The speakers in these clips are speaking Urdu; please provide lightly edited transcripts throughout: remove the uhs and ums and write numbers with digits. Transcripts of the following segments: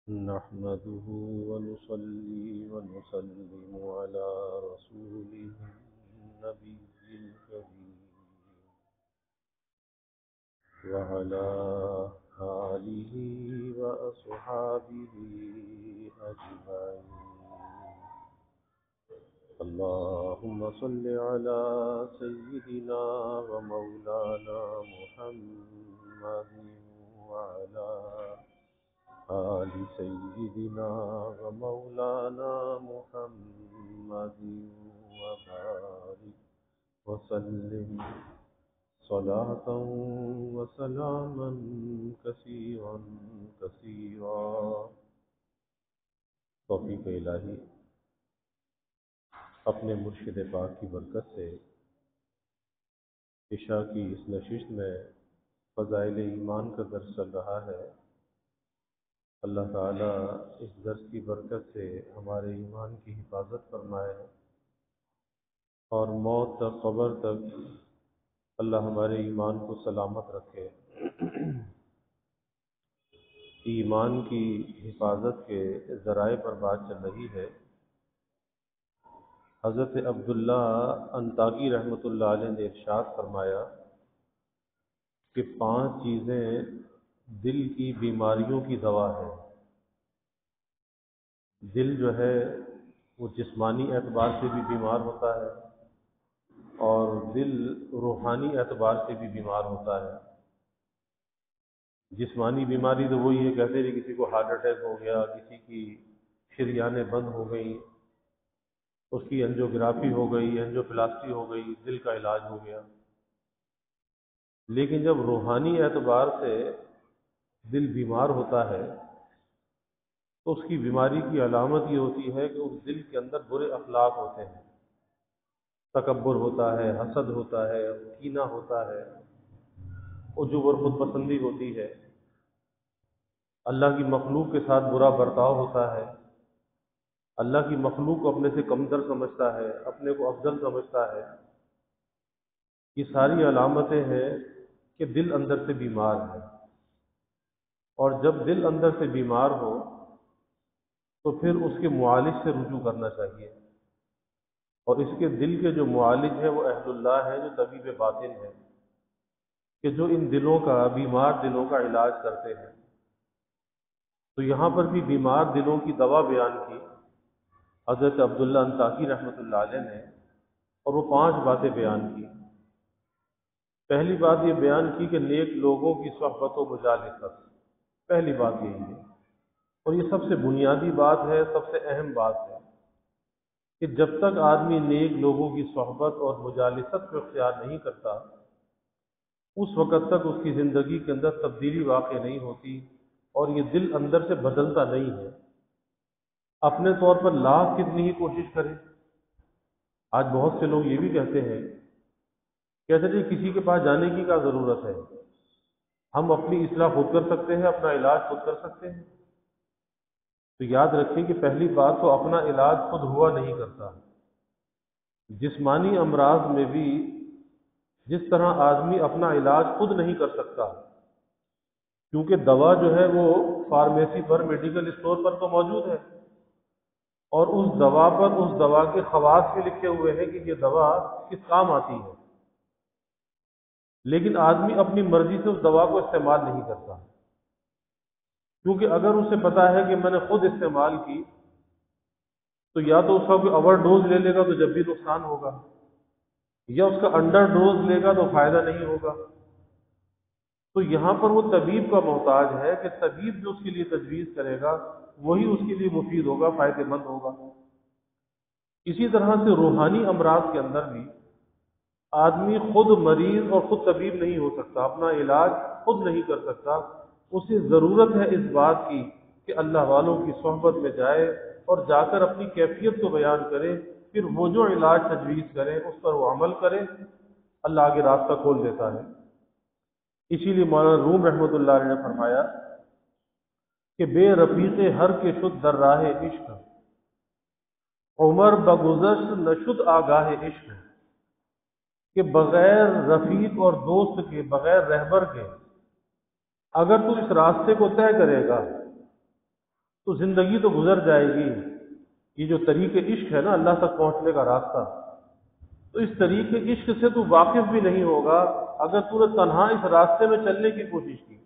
نحمده ونصلي ونسلم على رسوله النبي الكريم وعلى آله وأصحابه أجمعين. اللهم صل على سيدنا ومولانا محمد وعلى آل سيدنا ومولانا محمد وبارك وسلم صلاة وسلاما كثيرا كثيرا. توفیق الہی اپنے مرشد پاک کی برکت سے عشاء کی اس نشست میں فضائل ایمان کا درس چل رہا ہے. اللہ تعالیٰ اس درس کی برکت سے ہمارے ایمان کی حفاظت فرمائے اور موت تک قبر تک اللہ ہمارے ایمان کو سلامت رکھے. ایمان کی حفاظت کے ذرائع پر بات چل رہی ہے. حضرت عبداللہ انطاکی رحمۃ اللہ علیہ نے ارشاد فرمایا کہ 5 چیزیں دل کی بیماریوں کی دوا ہے. دل جو ہے وہ جسمانی اعتبار سے بھی بیمار ہوتا ہے اور دل روحانی اعتبار سے بھی بیمار ہوتا ہے. جسمانی بیماری تو وہی ہے، کہتے ہیں کسی کو ہارٹ اٹیک ہو گیا، کسی کی شریانیں بند ہو گئیں، اس کی انجیوگرافی ہو گئی، انجیوپلاسٹی ہو گئی، دل کا علاج ہو گیا. لیکن جب روحانی اعتبار سے دل بیمار ہوتا ہے تو اس کی بیماری کی علامت یہ ہوتی ہے کہ اس دل کے اندر برے اخلاق ہوتے ہیں. تکبر ہوتا ہے، حسد ہوتا ہے، کینہ ہوتا ہے، عجب اور خود پسندی ہوتی ہے، اللہ کی مخلوق کے ساتھ برا برتاؤ ہوتا ہے، اللہ کی مخلوق کو اپنے سے کمتر سمجھتا ہے، اپنے کو افضل سمجھتا ہے. یہ ساری علامتیں ہیں کہ دل اندر سے بیمار ہے. اور جب دل اندر سے بیمار ہو تو پھر اس کے معالج سے رجوع کرنا چاہیے. اور اس کے دل کے جو معالج ہے وہ اہل اللہ ہے، جو طبیب باطن ہے، کہ جو ان دلوں کا، بیمار دلوں کا علاج کرتے ہیں. تو یہاں پر بھی بیمار دلوں کی دوا بیان کی حضرت عبداللہ انطاکی رحمۃ اللہ علیہ نے، اور وہ 5 باتیں بیان کی. پہلی بات یہ بیان کی کہ نیک لوگوں کی صحبت و مجالست. پہلی بات یہی ہے، اور یہ سب سے بنیادی بات ہے، سب سے اہم بات ہے کہ جب تک آدمی نیک لوگوں کی صحبت اور مجالست کو اختیار نہیں کرتا اس وقت تک اس کی زندگی کے اندر تبدیلی واقع نہیں ہوتی اور یہ دل اندر سے بدلتا نہیں ہے. اپنے طور پر لاکھ کتنی ہی کوشش کرے. آج بہت سے لوگ یہ بھی کہتے ہیں جی کسی کے پاس جانے کی کیا ضرورت ہے، ہم اپنی اصلاح خود کر سکتے ہیں، اپنا علاج خود کر سکتے ہیں. تو یاد رکھیں کہ پہلی بات تو اپنا علاج خود ہوا نہیں کرتا. جسمانی امراض میں بھی جس طرح آدمی اپنا علاج خود نہیں کر سکتا، کیونکہ دوا جو ہے وہ فارمیسی پر، میڈیکل اسٹور پر تو موجود ہے، اور اس دوا پر اس دوا کے خواص بھی لکھے ہوئے ہیں کہ یہ دوا کس کام آتی ہے. لیکن آدمی اپنی مرضی سے اس دوا کو استعمال نہیں کرتا، کیونکہ اگر اسے پتا ہے کہ میں نے خود استعمال کی تو یا تو اس کا کوئی اوور ڈوز لے لے گا تو جب بھی نقصان ہوگا، یا اس کا انڈر ڈوز لے گا تو فائدہ نہیں ہوگا. تو یہاں پر وہ طبیب کا محتاج ہے کہ طبیب جو اس کے لیے تجویز کرے گا وہی اس کے لیے مفید ہوگا، فائدہ مند ہوگا. اسی طرح سے روحانی امراض کے اندر بھی آدمی خود مریض اور خود طبیب نہیں ہو سکتا، اپنا علاج خود نہیں کر سکتا. اسے ضرورت ہے اس بات کی کہ اللہ والوں کی صحبت میں جائے اور جا کر اپنی کیفیت کو بیان کرے، پھر وہ جو علاج تجویز کرے اس پر وہ عمل کرے. اللہ آگے راستہ کھول دیتا ہے. اسی لیے مولانا روم رحمۃ اللہ علیہ نے فرمایا کہ بے رفیق ہر کے شد در راہ عشق، عمر بگذشت نشد آگاہ عشق. کہ بغیر رفیق اور دوست کے، بغیر رہبر کے اگر تو اس راستے کو طے کرے گا تو زندگی تو گزر جائے گی۔ یہ جو طریق عشق ہے نا اللہ تک پہنچنے کا راستہ، تو اس طریق عشق سے تو واقف بھی نہیں ہوگا اگر تو نے تنہا اس راستے میں چلنے کی کوشش کی۔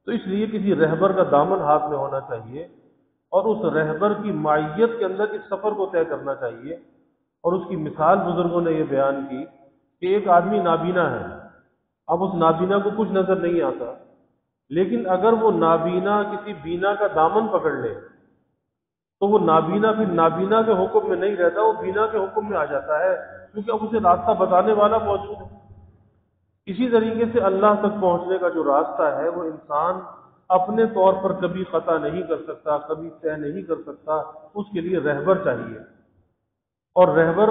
تو اس لیے کسی رہبر کا دامن ہاتھ میں ہونا چاہیے، اور اس رہبر کی معیت کے اندر اس سفر کو طے کرنا چاہیے۔ اور اس کی مثال بزرگوں نے یہ بیان کی کہ ایک آدمی نابینا ہے، اب اس نابینا کو کچھ نظر نہیں آتا، لیکن اگر وہ نابینا کسی بینا کا دامن پکڑ لے تو وہ نابینا پھر نابینا کے حکم میں نہیں رہتا، وہ بینا کے حکم میں آ جاتا ہے، کیونکہ اب اسے راستہ بتانے والا موجود ہے۔ اسی طریقے سے اللہ تک پہنچنے کا جو راستہ ہے وہ انسان اپنے طور پر کبھی قطع نہیں کر سکتا، کبھی طے نہیں کر سکتا، اس کے لیے رہبر چاہیے۔ اور رہبر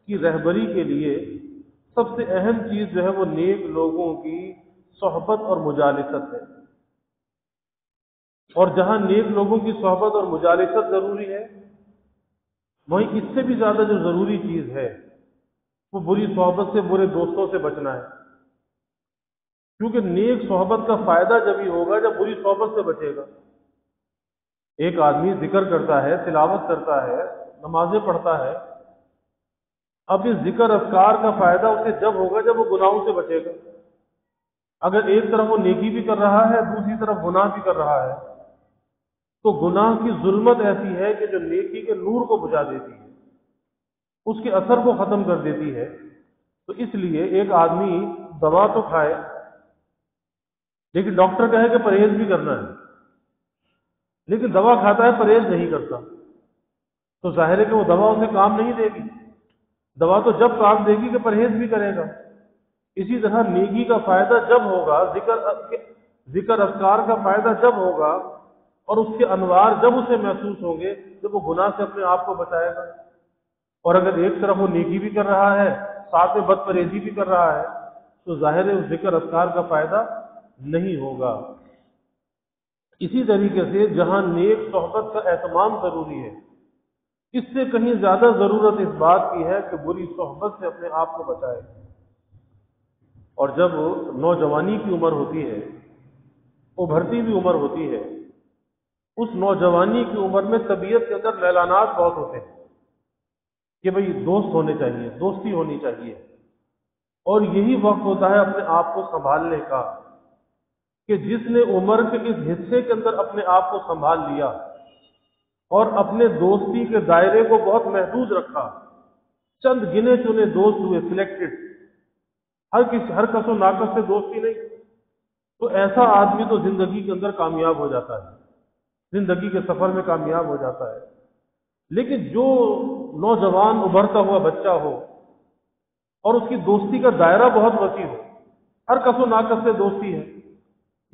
کی رہبری کے لیے سب سے اہم چیز جو ہے وہ نیک لوگوں کی صحبت اور مجالست ہے۔ اور جہاں نیک لوگوں کی صحبت اور مجالست ضروری ہے، وہیں اس سے بھی زیادہ جو ضروری چیز ہے وہ بری صحبت سے، برے دوستوں سے بچنا ہے۔ کیونکہ نیک صحبت کا فائدہ جب ہی ہوگا جب بری صحبت سے بچے گا۔ ایک آدمی ذکر کرتا ہے، تلاوت کرتا ہے، نمازیں پڑھتا ہے، اب اس ذکر اذکار کا فائدہ اسے جب ہوگا جب وہ گناہوں سے بچے گا۔ اگر ایک طرف وہ نیکی بھی کر رہا ہے، دوسری طرف گناہ بھی کر رہا ہے، تو گناہ کی ظلمت ایسی ہے کہ جو نیکی کے نور کو بجھا دیتی ہے، اس کے اثر کو ختم کر دیتی ہے۔ تو اس لیے ایک آدمی دوا تو کھائے، لیکن ڈاکٹر کہے کہ پرہیز بھی کرنا ہے، لیکن دوا کھاتا ہے پرہیز نہیں کرتا، تو ظاہر ہے کہ وہ دوا اسے کام نہیں دے گی۔ دوا تو جب کام دے گی کہ پرہیز بھی کرے گا۔ اسی طرح نیکی کا فائدہ جب ہوگا، ذکر اذکار کا فائدہ جب ہوگا، اور اس کے انوار جب اسے محسوس ہوں گے جب وہ گناہ سے اپنے آپ کو بچائے گا۔ اور اگر ایک طرف وہ نیکی بھی کر رہا ہے، ساتھ میں بد پرہیزی بھی کر رہا ہے، تو ظاہر ہے اس ذکر اذکار کا فائدہ نہیں ہوگا۔ اسی طریقے سے جہاں نیک صحبت کا اہتمام ضروری ہے، اس سے کہیں زیادہ ضرورت اس بات کی ہے کہ بری صحبت سے اپنے آپ کو بچائے۔ اور جب نوجوانی کی عمر ہوتی ہے، ابھرتی بھی عمر ہوتی ہے، اس نوجوانی کی عمر میں طبیعت کے اندر میلانات بہت ہوتے ہیں کہ بھئی دوست ہونے چاہیے، دوستی ہونی چاہیے، اور یہی وقت ہوتا ہے اپنے آپ کو سنبھالنے کا، کہ جس نے عمر کے اس حصے کے اندر اپنے آپ کو سنبھال لیا اور اپنے دوستی کے دائرے کو بہت محدود رکھا، چند گنے چنے دوست ہوئے، سلیکٹڈ، ہر کس و ناقص سے دوستی نہیں، تو ایسا آدمی تو زندگی کے اندر کامیاب ہو جاتا ہے، زندگی کے سفر میں کامیاب ہو جاتا ہے۔ لیکن جو نوجوان ابھرتا ہوا بچہ ہو اور اس کی دوستی کا دائرہ بہت وسیع ہو، ہر کس و ناقص سے دوستی ہے،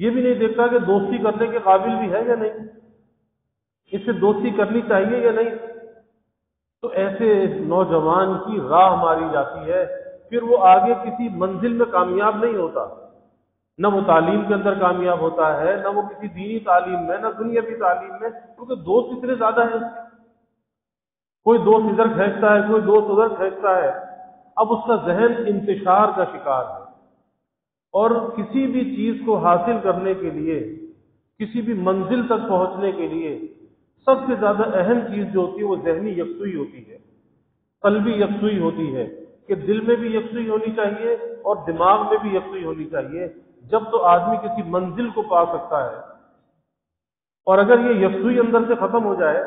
یہ بھی نہیں دیکھتا کہ دوستی کرنے کے قابل بھی ہے یا نہیں، اس سے دوستی کرنی چاہیے یا نہیں، تو ایسے نوجوان کی راہ ماری جاتی ہے، پھر وہ آگے کسی منزل میں کامیاب نہیں ہوتا، نہ وہ تعلیم کے اندر کامیاب ہوتا ہے، نہ وہ کسی دینی تعلیم میں، نہ دنیاوی تعلیم میں، کیونکہ دوست اتنے زیادہ ہیں اس کے۔ کوئی دوست ادھر کھینچتا ہے، کوئی دوست ادھر کھینچتا ہے، اب اس کا ذہن انتشار کا شکار ہے۔ اور کسی بھی چیز کو حاصل کرنے کے لیے، کسی بھی منزل تک پہنچنے کے لیے سب سے زیادہ اہم چیز جو ہوتی ہے وہ ذہنی یکسوئی ہوتی ہے، قلبی یکسوئی ہوتی ہے، کہ دل میں بھی یکسوئی ہونی چاہیے اور دماغ میں بھی یکسوئی ہونی چاہیے، جب تو آدمی کسی منزل کو پا سکتا ہے۔ اور اگر یہ یکسوئی اندر سے ختم ہو جائے،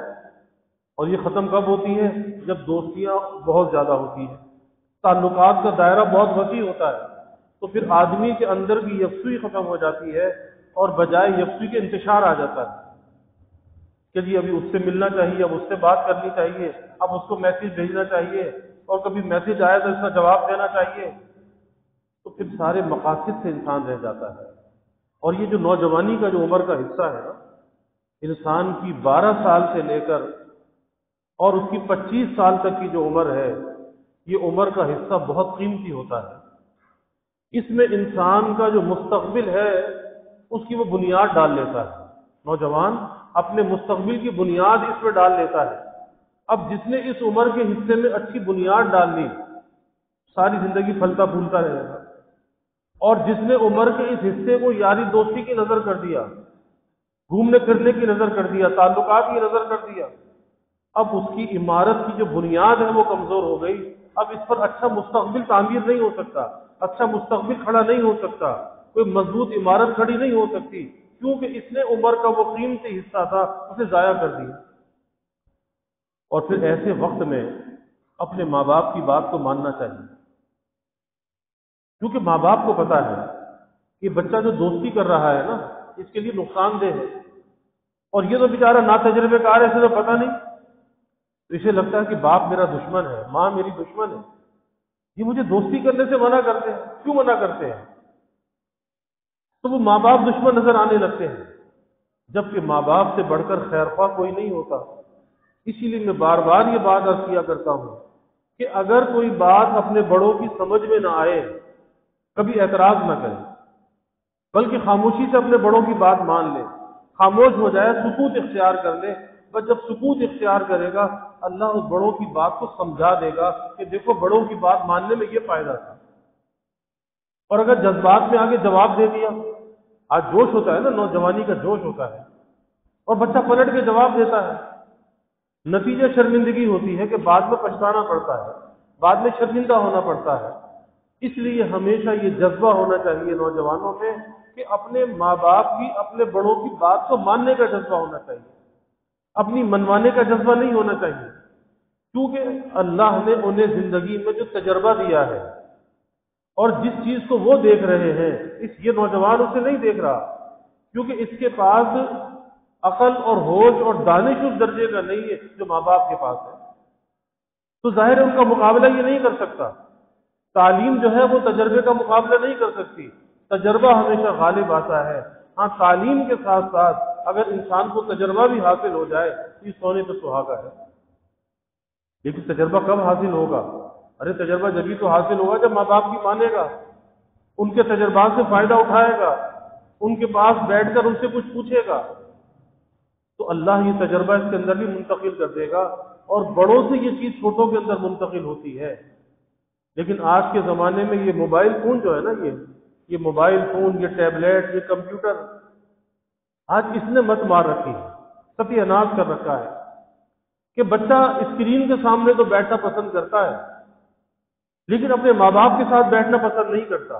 اور یہ ختم کب ہوتی ہے؟ جب دوستیاں بہت زیادہ ہوتی ہیں، تعلقات کا دائرہ بہت وسیع ہوتا ہے، تو پھر آدمی کے اندر کی یکسوئی ختم ہو جاتی ہے، اور بجائے یکسوئی کے انتشار آ جاتا ہے کہ جی ابھی اس سے ملنا چاہیے، اب اس سے بات کرنی چاہیے، اب اس کو میسج بھیجنا چاہیے، اور کبھی میسج آئے تو اس کا جواب دینا چاہیے، تو پھر سارے مقاصد سے انسان رہ جاتا ہے۔ اور یہ جو نوجوانی کا جو عمر کا حصہ ہے نا، انسان کی 12 سال سے لے کر اور اس کی 25 سال تک کی جو عمر ہے، یہ عمر کا حصہ بہت قیمتی ہوتا ہے۔ اس میں انسان کا جو مستقبل ہے اس کی وہ بنیاد ڈال لیتا ہے۔ نوجوان اپنے مستقبل کی بنیاد اس میں ڈال لیتا ہے۔ اب جس نے اس عمر کے حصے میں اچھی بنیاد ڈال لی، ساری زندگی پھلتا پھولتا رہے گا، اور جس نے عمر کے اس حصے کو یاری دوستی کی نظر کر دیا، گھومنے پھرنے کی نظر کر دیا، تعلقات کی نظر کر دیا، اب اس کی عمارت کی جو بنیاد ہے وہ کمزور ہو گئی، اب اس پر اچھا مستقبل تعمیر نہیں ہو سکتا، اچھا مستقبل کھڑا نہیں ہو سکتا، کوئی مضبوط عمارت کھڑی نہیں ہو سکتی، کیونکہ اس نے عمر کا وہ قیمتی حصہ تھا اسے ضائع کر دیا۔ اور پھر ایسے وقت میں اپنے ماں باپ کی بات کو ماننا چاہیے، کیونکہ ماں باپ کو پتا ہے کہ بچہ جو دوستی کر رہا ہے نا اس کے لیے نقصان دہ ہے، اور یہ تو بیچارہ نا تجربے کار ہے، اسے تو پتہ نہیں، تو اسے لگتا ہے کہ باپ میرا دشمن ہے، ماں میری دشمن ہے، یہ مجھے دوستی کرنے سے منع کرتے ہیں، کیوں منع کرتے ہیں؟ تو وہ ماں باپ دشمن نظر آنے لگتے ہیں، جبکہ ماں باپ سے بڑھ کر خیر خواہ کوئی نہیں ہوتا۔ اسی لیے میں بار بار یہ بات عرض کیا کرتا ہوں کہ اگر کوئی بات اپنے بڑوں کی سمجھ میں نہ آئے، کبھی اعتراض نہ کرے، بلکہ خاموشی سے اپنے بڑوں کی بات مان لے، خاموش ہو جائے، سکوت اختیار کر لے، بس جب سکوت اختیار کرے گا اللہ اس بڑوں کی بات کو سمجھا دے گا کہ دیکھو بڑوں کی بات ماننے میں یہ فائدہ تھا۔ اور اگر جذبات میں آگے جواب دے دیا، آج جوش ہوتا ہے نا، نوجوانی کا جوش ہوتا ہے، اور بچہ پلٹ کے جواب دیتا ہے، نتیجہ شرمندگی ہوتی ہے کہ بعد میں پچھتانا پڑتا ہے، بعد میں شرمندہ ہونا پڑتا ہے۔ اس لیے ہمیشہ یہ جذبہ ہونا چاہیے نوجوانوں میں کہ اپنے ماں باپ کی، اپنے بڑوں کی بات کو ماننے کا جذبہ ہونا چاہیے، اپنی منوانے کا جذبہ نہیں ہونا چاہیے، کیونکہ اللہ نے انہیں زندگی میں جو تجربہ دیا ہے اور جس چیز کو وہ دیکھ رہے ہیں یہ نوجوان اسے نہیں دیکھ رہا، کیونکہ اس کے پاس عقل اور ہوش اور دانش اس درجے کا نہیں ہے جو ماں باپ کے پاس ہے، تو ظاہر ہے ان کا مقابلہ یہ نہیں کر سکتا۔ تعلیم جو ہے وہ تجربے کا مقابلہ نہیں کر سکتی، تجربہ ہمیشہ غالب آتا ہے۔ ہاں تعلیم کے ساتھ ساتھ اگر انسان کو تجربہ بھی حاصل ہو جائے تو یہ سونے پہ سہاگا ہے، لیکن تجربہ کب حاصل ہوگا؟ ارے تجربہ جبھی تو حاصل ہوگا جب ماں باپ کی مانے گا، ان کے تجربات سے فائدہ اٹھائے گا، ان کے پاس بیٹھ کر ان سے کچھ پوچھے گا، تو اللہ یہ تجربہ اس کے اندر بھی منتقل کر دے گا، اور بڑوں سے یہ چیز چھوٹوں کے اندر منتقل ہوتی ہے۔ لیکن آج کے زمانے میں یہ موبائل فون جو ہے نا، یہ موبائل فون، یہ ٹیبلیٹ، یہ کمپیوٹر، آج اس نے مت مار رکھی ہے، ستیہ ناش کر رکھا ہے کہ بچہ اسکرین کے سامنے تو بیٹھنا پسند کرتا ہے، لیکن اپنے ماں باپ کے ساتھ بیٹھنا پسند نہیں کرتا،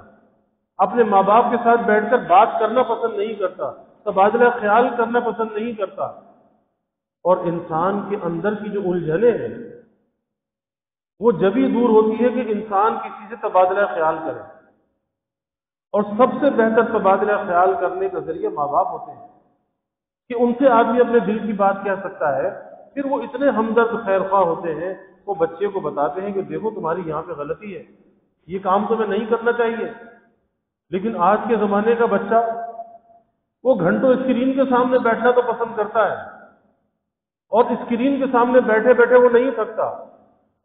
اپنے ماں باپ کے ساتھ بیٹھ کر بات کرنا پسند نہیں کرتا، تبادلہ خیال کرنا پسند نہیں کرتا۔ اور انسان کے اندر کی جو الجھنیں ہیں وہ جبھی دور ہوتی ہے کہ انسان کسی سے تبادلہ خیال کرے، اور سب سے بہتر تبادلہ خیال کرنے کا ذریعہ ماں باپ ہوتے ہیں کہ ان سے آدمی اپنے دل کی بات کہہ سکتا ہے۔ پھر وہ اتنے ہمدرد خیر خواہ ہوتے ہیں، وہ بچے کو بتاتے ہیں کہ دیکھو تمہاری یہاں پہ غلطی ہے، یہ کام تمہیں نہیں کرنا چاہیے۔ لیکن آج کے زمانے کا بچہ وہ گھنٹوں اسکرین کے سامنے بیٹھنا تو پسند کرتا ہے، اور اسکرین کے سامنے بیٹھے بیٹھے وہ نہیں تھکتا۔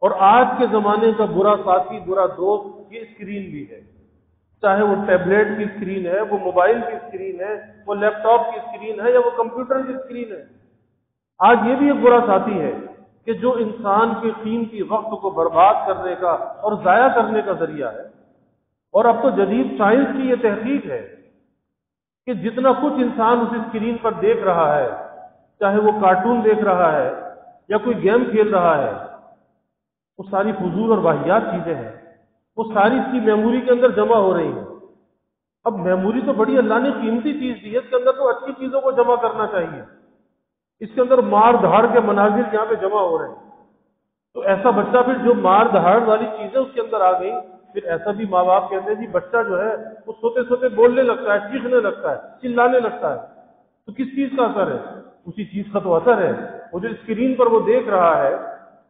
اور آج کے زمانے کا برا ساتھی، برا دوست یہ اسکرین بھی ہے، چاہے وہ ٹیبلیٹ کی اسکرین ہے، وہ موبائل کی اسکرین ہے، وہ لیپ ٹاپ کی اسکرین ہے، یا وہ کمپیوٹر کی اسکرین ہے۔ آج یہ بھی ایک برا ساتھی ہے کہ جو انسان کے قیمتی وقت کو برباد کرنے کا اور ضائع کرنے کا ذریعہ ہے۔ اور اب تو جدید سائنس کی یہ تحقیق ہے کہ جتنا کچھ انسان اس اسکرین پر دیکھ رہا ہے، چاہے وہ کارٹون دیکھ رہا ہے یا کوئی گیم کھیل رہا ہے، وہ ساری فضول اور واہیات چیزیں ہیں، وہ ساری اس کی میموری کے اندر جمع ہو رہی ہیں۔ اب میموری تو بڑی اللہ نے قیمتی چیز دی ہے، اس کے اندر تو اچھی چیزوں کو جمع کرنا چاہیے، اس کے اندر مار دھاڑ کے مناظر یہاں پہ جمع ہو رہے ہیں۔ تو ایسا بچہ پھر جو مار دھاڑ والی چیزیں اس کے اندر آ گئی، پھر ایسا بھی ماں باپ کہتے ہیں جی بچہ جو ہے وہ سوتے سوتے بولنے لگتا ہے، چیخنے لگتا ہے، چلانے لگتا ہے، تو کس چیز کا اثر ہے؟ اسی چیز کا تو اثر ہے، وہ جو اسکرین پر وہ دیکھ رہا ہے،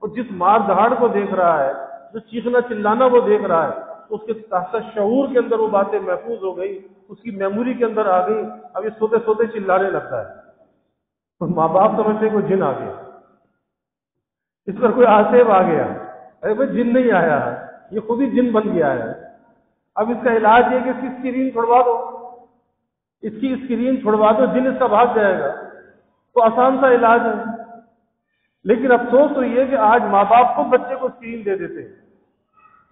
اور جس مار دھاڑ کو دیکھ رہا ہے، جو چیخنا چلانا وہ دیکھ رہا ہے، تو اس کے تحت شعور کے اندر وہ باتیں محفوظ ہو گئی، اس کی میموری کے اندر آ گئی، اب یہ سوتے سوتے چلانے لگتا ہے۔ تو ماں باپ سمجھتے کوئی جن آ گیا، اس پر کوئی آسیب آ گیا۔ ارے بھائی جن نہیں آیا، یہ خود ہی جن بن گیا ہے۔ اب اس کا علاج یہ کہ اس کی اسکرین چھڑوا دو، اس کی اسکرین چھڑوا دو، جن اس کا بھاگ جائے گا، تو آسان سا علاج ہے۔ لیکن افسوس تو یہ کہ آج ماں باپ کو بچے کو اسکرین دے دیتے ہیں،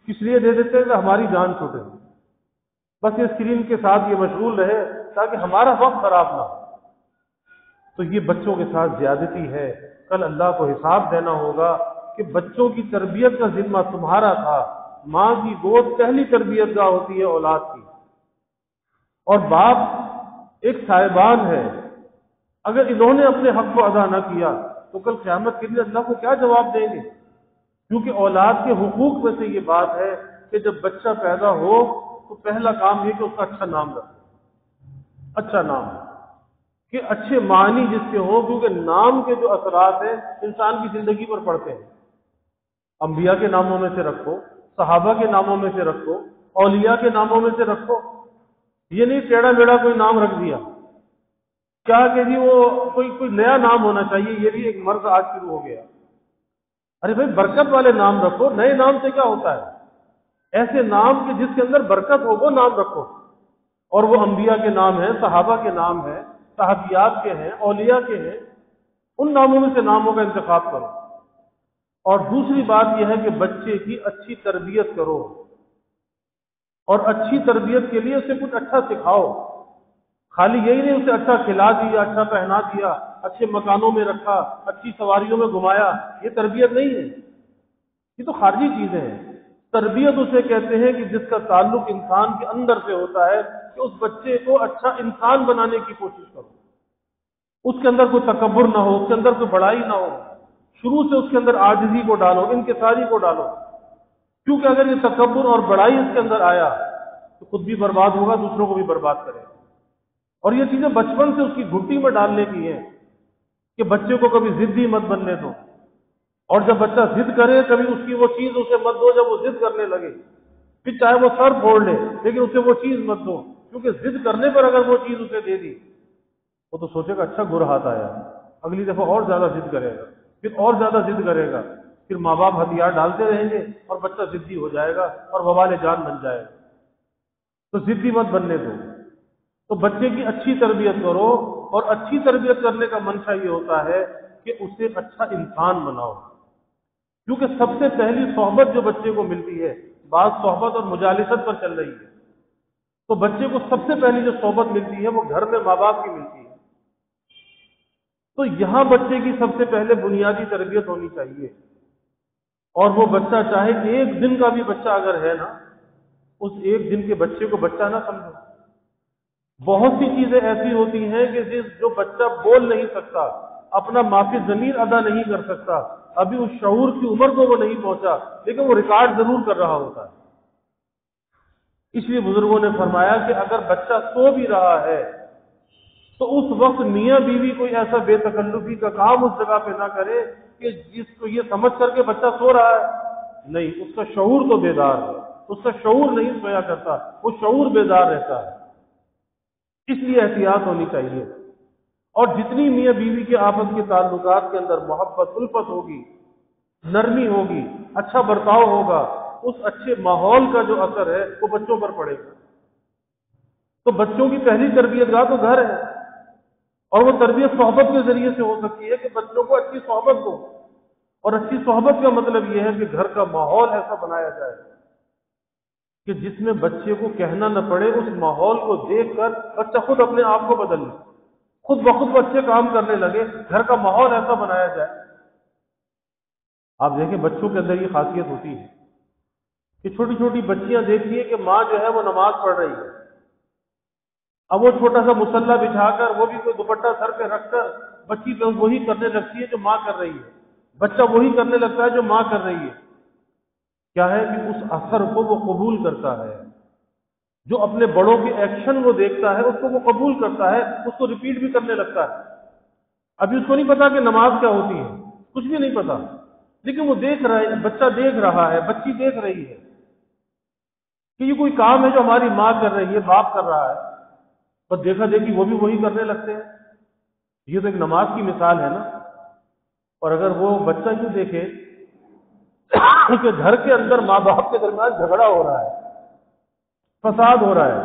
کس لیے دے دیتے ہیں کہ ہماری جان چھوٹے، بس یہ اسکرین کے ساتھ یہ مشغول رہے تاکہ ہمارا وقت خراب نہ ہو۔ تو یہ بچوں کے ساتھ زیادتی ہے. کل اللہ کو حساب دینا ہوگا کہ بچوں کی تربیت کا ذمہ تمہارا تھا. ماں کی گود پہلی تربیت گاہ ہوتی ہے اولاد کی، اور باپ ایک صاحبان ہے. اگر انہوں نے اپنے حق کو ادا نہ کیا تو کل قیامت کے لیے اللہ کو کیا جواب دیں گے؟ کیونکہ اولاد کے حقوق میں سے یہ بات ہے کہ جب بچہ پیدا ہو تو پہلا کام یہ کہ اس کا اچھا نام رکھو. اچھا نام کہ اچھے معنی جس کے ہوں، کیونکہ نام کے جو اثرات ہیں انسان کی زندگی پر پڑتے ہیں. انبیاء کے ناموں میں سے رکھو، صحابہ کے ناموں میں سے رکھو، اولیاء کے ناموں میں سے رکھو. یہ نہیں ٹیڑھا میڑھا کوئی نام رکھ دیا کیا کہ جی وہ کوئی نیا نام ہونا چاہیے. یہ بھی ایک مرض آج شروع ہو گیا. ارے بھائی برکت والے نام رکھو. نئے نام سے کیا ہوتا ہے؟ ایسے نام کہ جس کے اندر برکت ہو وہ نام رکھو. اور وہ انبیاء کے نام ہیں، صحابہ کے نام ہیں، صحابیات کے ہیں، اولیاء کے ہیں. ان ناموں میں سے ناموں کا انتخاب کرو. اور دوسری بات یہ ہے کہ بچے کی اچھی تربیت کرو، اور اچھی تربیت کے لیے اسے کچھ اچھا سکھاؤ. خالی یہی نہیں اسے اچھا کھلا دیا، اچھا پہنا دیا، اچھے مکانوں میں رکھا، اچھی سواریوں میں گھمایا. یہ تربیت نہیں ہے، یہ تو خارجی چیزیں ہیں. تربیت اسے کہتے ہیں کہ جس کا تعلق انسان کے اندر سے ہوتا ہے، کہ اس بچے کو اچھا انسان بنانے کی کوشش کرو. اس کے اندر کوئی تکبر نہ ہو، اس کے اندر کوئی بڑائی نہ ہو. شروع سے اس کے اندر عاجزی کو ڈالو، انکساری کو ڈالو. کیونکہ اگر یہ تکبر اور بڑائی اس کے اندر آیا تو خود بھی برباد ہوگا، دوسروں کو بھی برباد کرے. اور یہ چیزیں بچپن سے اس کی گھٹی میں ڈالنے کی ہیں کہ بچے کو کبھی ضدی مت بننے دو. اور جب بچہ ضد کرے کبھی اس کی وہ چیز اسے مت دو. جب وہ ضد کرنے لگے پھر چاہے وہ سر پھوڑ لے لیکن اسے وہ چیز مت دو. کیونکہ ضد کرنے پر اگر وہ چیز اسے دے دی وہ تو سوچے گا اچھا گر ہاتھ آیا، اگلی دفعہ اور زیادہ ضد کرے گا، پھر اور زیادہ ضد کرے گا. پھر ماں باپ ہتھیار ڈالتے رہیں گے اور بچہ ضدی ہو جائے گا اور وبال جان بن جائے گا. تو ضدی مت بننے دو. تو بچے کی اچھی تربیت کرو، اور اچھی تربیت کرنے کا منشا یہ ہوتا ہے کہ اسے اچھا انسان بناؤ. کیونکہ سب سے پہلی صحبت جو بچے کو ملتی ہے، بعض صحبت اور مجالست پر چل رہی ہے، تو بچے کو سب سے پہلی جو صحبت ملتی ہے وہ گھر میں ماں باپ کی ملتی ہے. تو یہاں بچے کی سب سے پہلے بنیادی تربیت ہونی چاہیے. اور وہ بچہ چاہے ایک دن کا بھی بچہ اگر ہے نا، اس ایک دن کے بچے کو بچہ نہ سمجھو. بہت سی چیزیں ایسی ہوتی ہیں کہ جو بچہ بول نہیں سکتا، اپنا معافی ضمیر ادا نہیں کر سکتا، ابھی اس شعور کی عمر کو وہ نہیں پہنچا، لیکن وہ ریکارڈ ضرور کر رہا ہوتا ہے. اس لیے بزرگوں نے فرمایا کہ اگر بچہ سو بھی رہا ہے تو اس وقت میاں بیوی کوئی ایسا بے تکلفی کا کام اس جگہ پہ نہ کرے کہ جس کو یہ سمجھ کر کے بچہ سو رہا ہے. نہیں، اس کا شعور تو بیدار ہے. اس کا شعور نہیں سویا کرتا، وہ شعور بیدار رہتا ہے. اس لیے احتیاط ہونی چاہیے. اور جتنی میاں بیوی کے آپس کے تعلقات کے اندر محبت الفت ہوگی، نرمی ہوگی، اچھا برتاؤ ہوگا، اس اچھے ماحول کا جو اثر ہے وہ بچوں پر پڑے گا. تو بچوں کی پہلی تربیت گاہ تو گھر ہے، اور وہ تربیت صحبت کے ذریعے سے ہو سکتی ہے کہ بچوں کو اچھی صحبت دو. اور اچھی صحبت کا مطلب یہ ہے کہ گھر کا ماحول ایسا بنایا جائے کہ جس میں بچے کو کہنا نہ پڑے. اس ماحول کو دیکھ کر بچہ خود اپنے آپ کو بدل لے، خود بخود بچے کام کرنے لگے. گھر کا ماحول ایسا بنایا جائے. آپ دیکھیں بچوں کے اندر یہ خاصیت ہوتی ہے کہ چھوٹی چھوٹی بچیاں دیکھتی ہیں کہ ماں جو ہے وہ نماز پڑھ رہی ہے. اب وہ چھوٹا سا مصلی بچھا کر، وہ بھی کوئی دوپٹہ سر پہ رکھ کر بچی پہ وہی کرنے لگتی ہے جو ماں کر رہی ہے. بچہ وہی کرنے لگتا ہے جو ماں کر رہی ہے. کیا ہے کہ اس اثر کو وہ قبول کرتا ہے. جو اپنے بڑوں کے ایکشن وہ دیکھتا ہے اس کو وہ قبول کرتا ہے، اس کو ریپیٹ بھی کرنے لگتا ہے. ابھی اس کو نہیں پتا کہ نماز کیا ہوتی ہے، کچھ بھی نہیں پتا، لیکن وہ دیکھ رہا ہے، بچہ دیکھ رہا ہے، بچی دیکھ رہی ہے کہ یہ کوئی کام ہے جو ہماری ماں کر رہی ہے، باپ کر رہا ہے. پر دیکھا دیکھی وہ بھی وہی کرنے لگتے ہیں. یہ تو ایک نماز کی مثال ہے نا. اور اگر وہ بچہ یہ دیکھے کہ گھر کے اندر ماں باپ کے درمیان جھگڑا ہو رہا ہے، فساد ہو رہا ہے،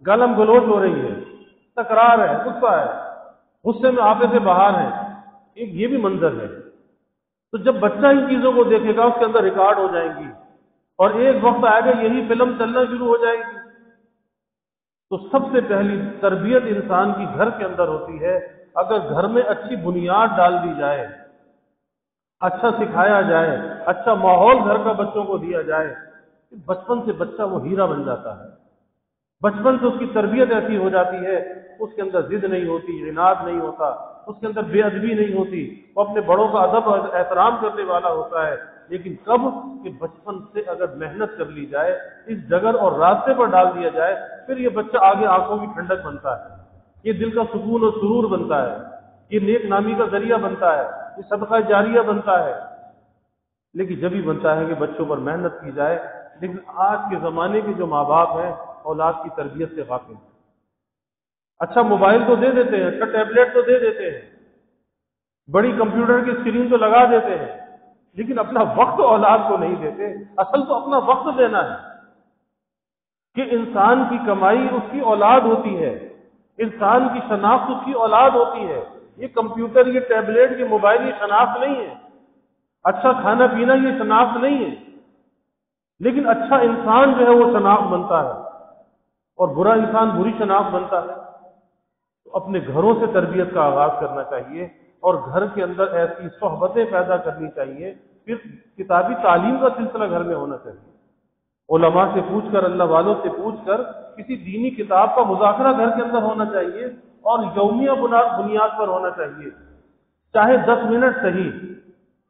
گالم گلوچ ہو رہی ہے، تکرار ہے، غصہ ہے، غصے میں آپے سے باہر ہے، ایک یہ بھی منظر ہے. تو جب بچہ ان چیزوں کو دیکھے گا اس کے اندر ریکارڈ ہو جائیں گی، اور ایک وقت آئے گا یہی فلم چلنا شروع ہو جائے گی. تو سب سے پہلی تربیت انسان کی گھر کے اندر ہوتی ہے اگر گھر میں اچھی بنیاد ڈال دی جائے، اچھا سکھایا جائے، اچھا ماحول گھر کا بچوں کو دیا جائے، بچپن سے بچہ وہ ہیرا بن جاتا ہے۔ بچپن سے اس کی تربیت ایسی ہو جاتی ہے، اس کے اندر ضد نہیں ہوتی، عناد نہیں ہوتا، اس کے اندر بے ادبی نہیں ہوتی، وہ اپنے بڑوں کا ادب اور احترام کرنے والا ہوتا ہے۔ لیکن کب کہ بچپن سے اگر محنت کر لی جائے، اس ڈگر اور راستے پر ڈال دیا جائے، پھر یہ بچہ آگے آنکھوں کی ٹھنڈک بنتا ہے، یہ دل کا سکون اور سرور بنتا ہے، یہ نیک نامی کا ذریعہ بنتا ہے، یہ صدقہ جاریہ بنتا ہے۔ لیکن جب ہی بنتا ہے کہ بچوں پر محنت کی جائے۔ لیکن آج کے زمانے کے جو ماں باپ ہیں اولاد کی تربیت سے غافل ہیں۔ اچھا موبائل تو دے دیتے ہیں، اچھا ٹیبلٹ تو دے دیتے ہیں، بڑی کمپیوٹر کی اسکرین تو لگا دیتے ہیں، لیکن اپنا وقت اولاد کو نہیں دیتے۔ اصل تو اپنا وقت دینا ہے کہ انسان کی کمائی اس کی اولاد ہوتی ہے، انسان کی شناخت اس کی اولاد ہوتی ہے۔ یہ کمپیوٹر، یہ ٹیبلٹ، یہ موبائل یہ شناخت نہیں ہے، اچھا کھانا پینا یہ شناخت نہیں ہے، لیکن اچھا انسان جو ہے وہ شناخت بنتا ہے اور برا انسان بری شناخت بنتا ہے۔ تو اپنے گھروں سے تربیت کا آغاز کرنا چاہیے اور گھر کے اندر ایسی صحبتیں پیدا کرنی چاہیے، پھر کتابی تعلیم کا سلسلہ گھر میں ہونا چاہیے۔ علماء سے پوچھ کر، اللہ والوں سے پوچھ کر کسی دینی کتاب کا مذاکرہ گھر کے اندر ہونا چاہیے اور یومیہ بنیاد پر ہونا چاہیے، چاہے 10 منٹ صحیح،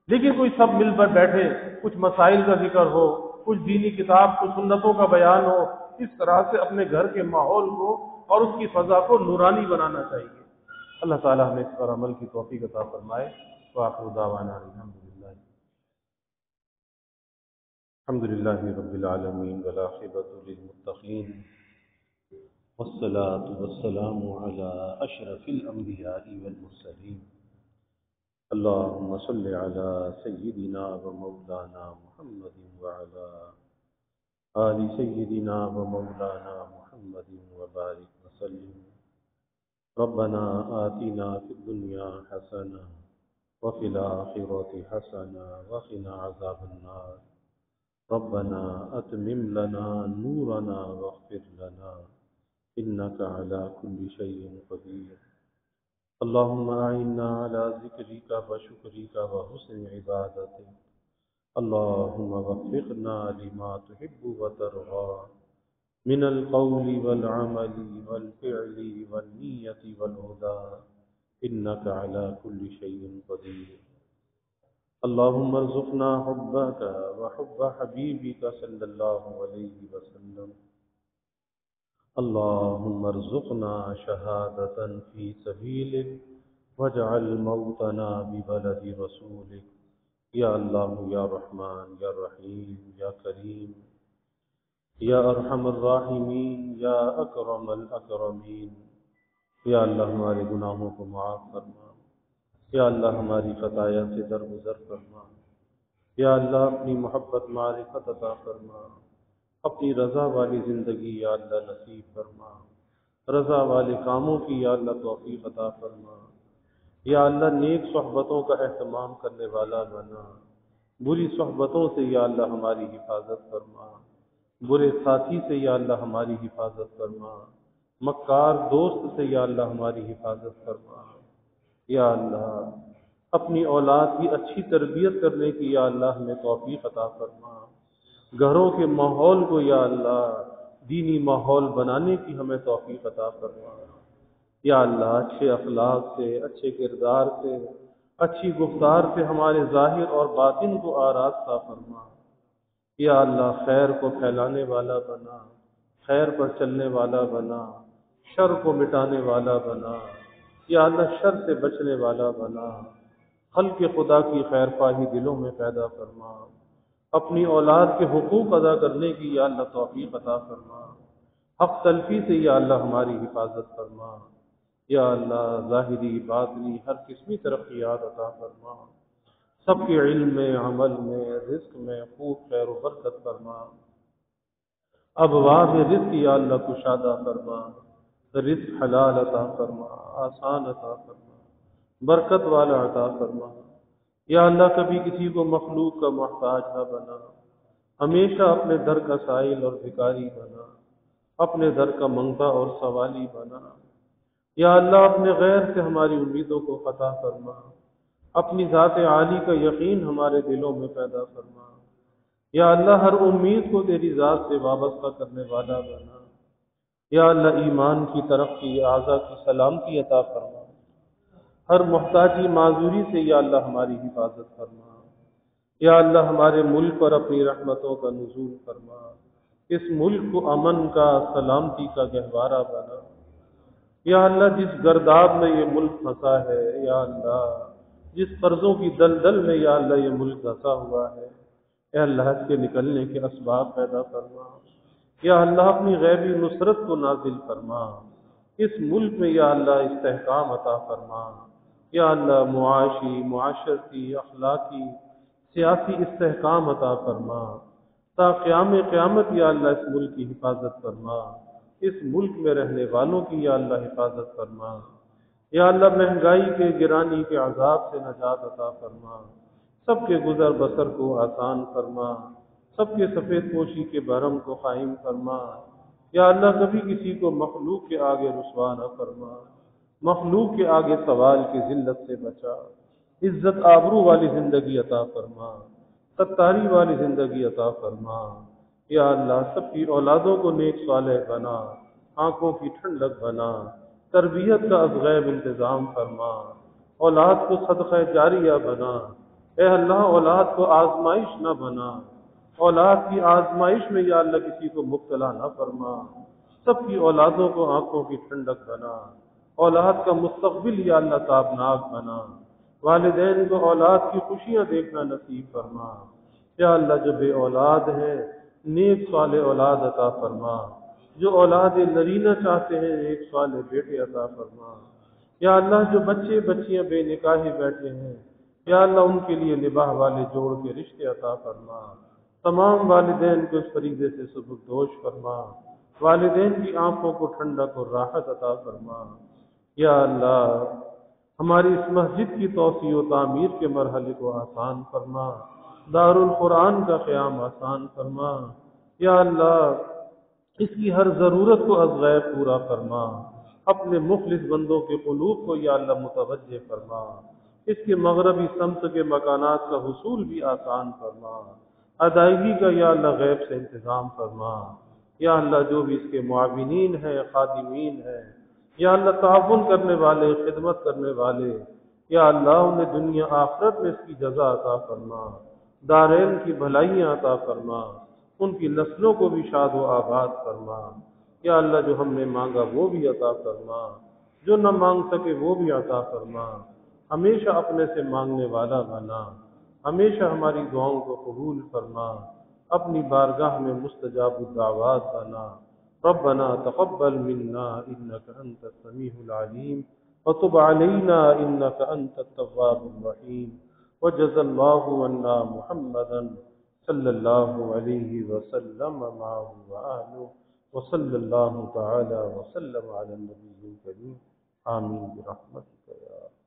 لیکن کوئی سب مل کر بیٹھے، کچھ مسائل کا ذکر ہو، کچھ دینی کتاب، کچھ سنتوں کا بیان ہو۔ اس طرح سے اپنے گھر کے ماحول کو اور اس کی فضا کو نورانی بنانا چاہیے۔ اللہ تعالیٰ ہمیں اس پر عمل کی توفیق عطا فرمائے۔ وآخر دعوانا الحمد للہ رب العالمین والعاقبۃ للمتقین والصلاة والسلام علی اشرف الانبیاء والمرسلین اللہم صل علی سیدنا و مولانا محمد وعلی آل سیدنا و مولانا محمد وبارک وسلم۔ ربنا آتنا فی الدنیا حسنہ وفی الآخرۃ حسنہ وقنا عذاب النار۔ ربنا اتمم لنا نورنا واغفر لنا انک علی کل شیء قدیر۔ اللهم أعنا على ذكرك وشكرك وحسن عبادتك۔ اللهم وفقنا لما تحب وترضى من القول والعمل والفعل والنية والهدى إنك على كل شيء قدير۔ اللهم ارزقنا حبك وحب حبيبك صلى الله عليه وسلم۔ اللهم ارزقنا شهادة في سبيلك واجعل موتنا ببلد رسولك۔ یا اللہ یا رحمان یا رحیم یا کریم یا ارحم الراحمین یا اکرم الاکرمین۔ یا اللہ ہمارے گناہوں کو معاف فرما، یا اللہ ہماری خطایا سے درگزر فرما، یا اللہ اپنی محبت معرفت عطا فرما، اپنی رضا والی زندگی یا اللہ نصیب فرما، رضا والے کاموں کی یا اللہ توفیق عطا فرما۔ یا اللہ نیک صحبتوں کا اہتمام کرنے والا بنا، بری صحبتوں سے یا اللہ ہماری حفاظت فرما، برے ساتھی سے یا اللہ ہماری حفاظت فرما، مکار دوست سے یا اللہ ہماری حفاظت فرما۔ یا اللہ اپنی اولاد کی اچھی تربیت کرنے کی یا اللہ ہمیں توفیق عطا فرما، گھروں کے ماحول کو یا اللہ دینی ماحول بنانے کی ہمیں توفیق عطا فرما۔ یا اللہ اچھے اخلاق سے، اچھے کردار سے، اچھی گفتار سے ہمارے ظاہر اور باطن کو آراستہ فرما۔ یا اللہ خیر کو پھیلانے والا بنا، خیر پر چلنے والا بنا، شر کو مٹانے والا بنا۔ یا اللہ شر سے بچنے والا بنا، خلق خدا کی خیر خواہی دلوں میں پیدا فرما، اپنی اولاد کے حقوق ادا کرنے کی یا اللہ توفیق عطا فرما، حق تلفی سے یا اللہ ہماری حفاظت فرما۔ یا اللہ ظاہری باطنی ہر قسمی ترقیات عطا فرما، سب کے علم میں، عمل میں، رزق میں خوب خیر و برکت فرما۔ ابواب رزق یا اللہ کشادہ فرما، رزق حلال عطا فرما، آسان عطا فرما، برکت والا عطا فرما۔ یا اللہ کبھی کسی کو مخلوق کا محتاج نہ بنا، ہمیشہ اپنے در کا سائل اور بھکاری بنا، اپنے در کا منگتا اور سوالی بنا۔ یا اللہ اپنے غیر سے ہماری امیدوں کو قطع فرما، اپنی ذات عالی کا یقین ہمارے دلوں میں پیدا فرما۔ یا اللہ ہر امید کو تیری ذات سے وابستہ کرنے والا بنا۔ یا اللہ ایمان کی ترقی، اعضا کی سلامتی عطا فرما۔ ہر محتاجی معذوری سے یا اللہ ہماری حفاظت فرما۔ یا اللہ ہمارے ملک پر اپنی رحمتوں کا نزول فرما، اس ملک کو امن کا، سلامتی کا گہوارہ بنا۔ یا اللہ جس گرداب میں یہ ملک پھنسا ہے، یا اللہ جس قرضوں کی دلدل میں یا اللہ یہ ملک دھنسا ہوا ہے، اے اللہ اس کے نکلنے کے اسباب پیدا فرما۔ یا اللہ اپنی غیبی نصرت کو نازل فرما، اس ملک میں یا اللہ استحکام عطا فرما۔ یا اللہ معاشی، معاشرتی، اخلاقی، سیاسی استحکام عطا فرما۔ تا قیام قیامت یا اللہ اس ملک کی حفاظت فرما، اس ملک میں رہنے والوں کی یا اللہ حفاظت فرما۔ یا اللہ مہنگائی کے، گرانی کے عذاب سے نجات عطا فرما، سب کے گزر بسر کو آسان فرما، سب کے سفید پوشی کے بھرم کو قائم فرما۔ یا اللہ کبھی کسی کو مخلوق کے آگے رسوا نہ فرما، مخلوق کے آگے سوال کی ذلت سے بچا، عزت آبرو والی زندگی عطا فرما، ستاری والی زندگی عطا فرما۔ یا اللہ سب کی اولادوں کو نیک صالح بنا، آنکھوں کی ٹھنڈک بنا، تربیت کا از غیب انتظام فرما، اولاد کو صدقہ جاریہ بنا۔ اے اللہ اولاد کو آزمائش نہ بنا، اولاد کی آزمائش میں یا اللہ کسی کو مبتلا نہ فرما، سب کی اولادوں کو آنکھوں کی ٹھنڈک بنا، اولاد کا مستقبل یا اللہ تابناک بنا، والدین کو اولاد کی خوشیاں دیکھنا نصیب فرما۔ یا اللہ جو بے اولاد ہے نیک صالح اولاد عطا فرما، جو اولاد نرینہ چاہتے ہیں نیک صالح بیٹے عطا فرما۔ یا اللہ جو بچے بچیاں بے نکاحی بیٹھے ہیں، یا اللہ ان کے لیے نباہ والے جوڑ کے رشتے عطا فرما۔ تمام والدین کو اس فریضے سے سبکدوش فرما، والدین کی آنکھوں کو ٹھنڈک اور راحت عطا فرما۔ یا اللہ ہماری اس مسجد کی توسیع و تعمیر کے مرحلے کو آسان فرما، دارالقرآن کا قیام آسان فرما۔ یا اللہ اس کی ہر ضرورت کو از غیب پورا فرما، اپنے مخلص بندوں کے قلوب کو یا اللہ متوجہ فرما، اس کے مغربی سمت کے مکانات کا حصول بھی آسان فرما، ادائیگی کا یا اللہ غیب سے انتظام فرما۔ یا اللہ جو بھی اس کے معاونین ہیں، خادمین ہیں، یا اللہ تعاون کرنے والے، خدمت کرنے والے، یا اللہ انہیں دنیا آخرت میں اس کی جزا عطا فرما، دارین کی بھلائیاں عطا فرما، ان کی نسلوں کو بھی شاد و آباد فرما۔ یا اللہ جو ہم نے مانگا وہ بھی عطا فرما، جو نہ مانگ سکے وہ بھی عطا فرما، ہمیشہ اپنے سے مانگنے والا بنا، ہمیشہ ہماری دعاؤں کو قبول فرما، اپنی بارگاہ میں مستجاب الدعوات بنا۔ ربنا تقبل منا انك انت السميع العليم وتب علينا انك انت التواب الرحيم وجزى الله عنا محمدا صلى الله عليه وسلم معه وآله وصلى الله تعالى وسلم على النبي الكريم آمين برحمتك يا